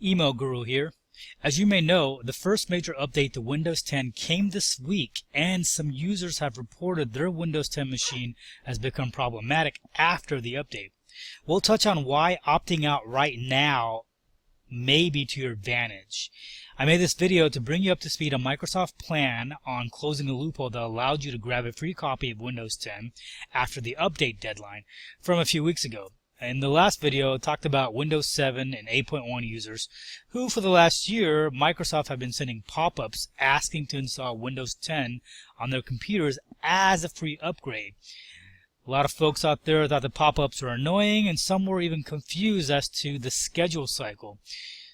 Email Guru here. As you may know, the first major update to Windows 10 came this week, and some users have reported their Windows 10 machine has become problematic after the update. We'll touch on why opting out right now may be to your advantage. I made this video to bring you up to speed on Microsoft's plan on closing a loophole that allowed you to grab a free copy of Windows 10 after the update deadline from a few weeks ago. In the last video, I talked about Windows 7 and 8.1 users who, for the last year, Microsoft have been sending pop-ups asking to install Windows 10 on their computers as a free upgrade. A lot of folks out there thought the pop-ups were annoying, and some were even confused as to the schedule cycle.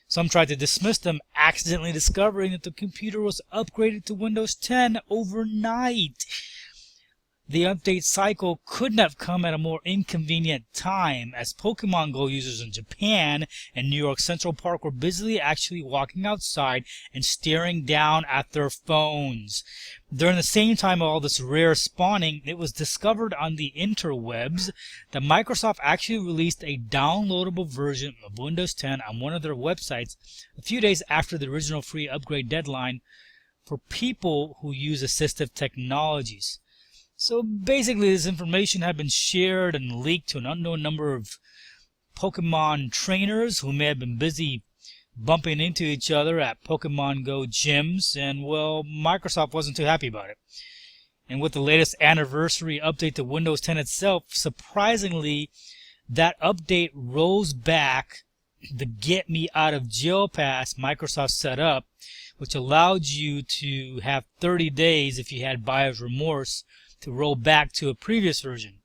Some tried to dismiss them, accidentally discovering that the computer was upgraded to Windows 10 overnight. The update cycle couldn't have come at a more inconvenient time, as Pokemon Go users in Japan and New York Central Park were busily actually walking outside and staring down at their phones. During the same time of all this rare spawning, it was discovered on the interwebs that Microsoft actually released a downloadable version of Windows 10 on one of their websites a few days after the original free upgrade deadline for people who use assistive technologies. So basically, this information had been shared and leaked to an unknown number of Pokemon trainers who may have been busy bumping into each other at Pokemon Go gyms, and well, Microsoft wasn't too happy about it. And with the latest anniversary update to Windows 10 itself, surprisingly, that update rolls back the Get Me Out of Jail Pass Microsoft set up, which allowed you to have 30 days if you had buyer's remorse to roll back to a previous version.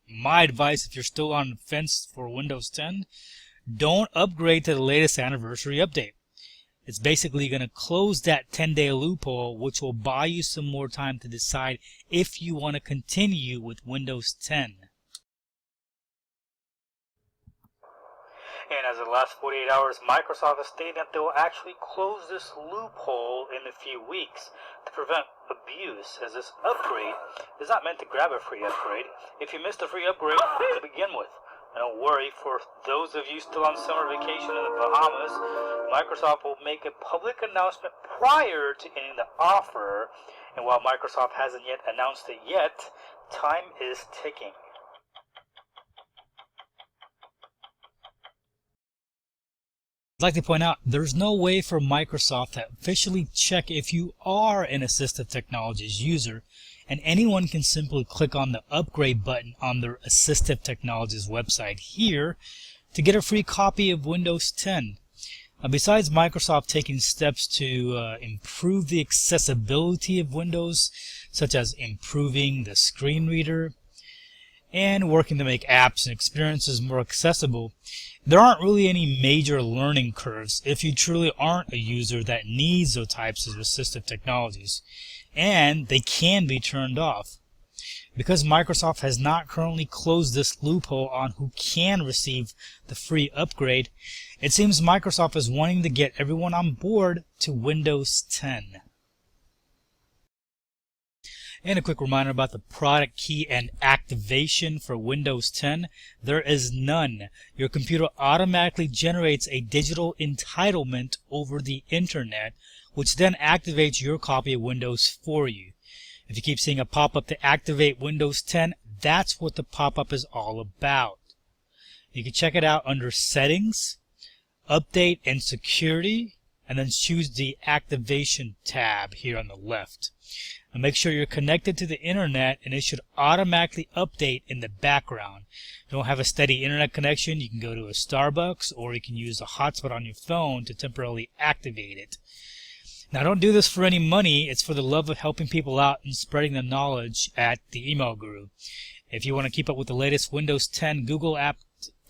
My advice, if you're still on the fence for Windows 10, don't upgrade to the latest anniversary update. It's basically going to close that 10-day loophole, which will buy you some more time to decide if you want to continue with Windows 10. And as of the last 48 hours, Microsoft has stated that they will actually close this loophole in a few weeks to prevent abuse, as this upgrade is not meant to grab a free upgrade if you missed a free upgrade to begin with. And don't worry, for those of you still on summer vacation in the Bahamas, Microsoft will make a public announcement prior to ending the offer, and while Microsoft hasn't yet announced it yet, time is ticking. I'd like to point out, there's no way for Microsoft to officially check if you are an assistive technologies user, and anyone can simply click on the upgrade button on their assistive technologies website here to get a free copy of Windows 10. Now, besides Microsoft taking steps to improve the accessibility of Windows, such as improving the screen reader and working to make apps and experiences more accessible, there aren't really any major learning curves if you truly aren't a user that needs those types of assistive technologies, and they can be turned off. Because Microsoft has not currently closed this loophole on who can receive the free upgrade, it seems Microsoft is wanting to get everyone on board to Windows 10. And a quick reminder about the product key and activation for Windows 10. There is none. Your computer automatically generates a digital entitlement over the internet, which then activates your copy of Windows for you. If you keep seeing a pop-up to activate Windows 10, that's what the pop-up is all about. You can check it out under Settings, Update and Security, and then choose the Activation tab here on the left. And make sure you're connected to the internet, and it should automatically update in the background. If you don't have a steady internet connection, you can go to a Starbucks, or you can use a hotspot on your phone to temporarily activate it. Now, don't do this for any money. It's for the love of helping people out and spreading the knowledge at the Email Guru. If you want to keep up with the latest Windows 10 Google app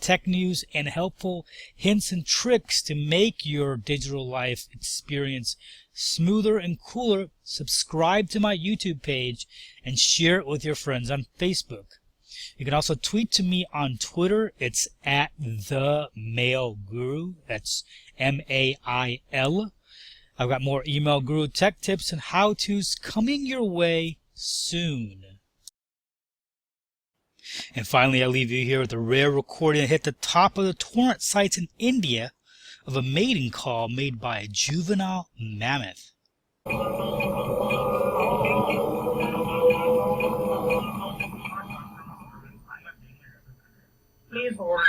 tech news and helpful hints and tricks to make your digital life experience smoother and cooler, subscribe to my YouTube page and share it with your friends on Facebook. You can also tweet to me on Twitter. It's at @themailguru. That's MAIL. I've got more Email Guru tech tips and how-tos coming your way soon. And finally, I leave you here with a rare recording that hit the top of the torrent sites in India of a mating call made by a juvenile mammoth. Please hold.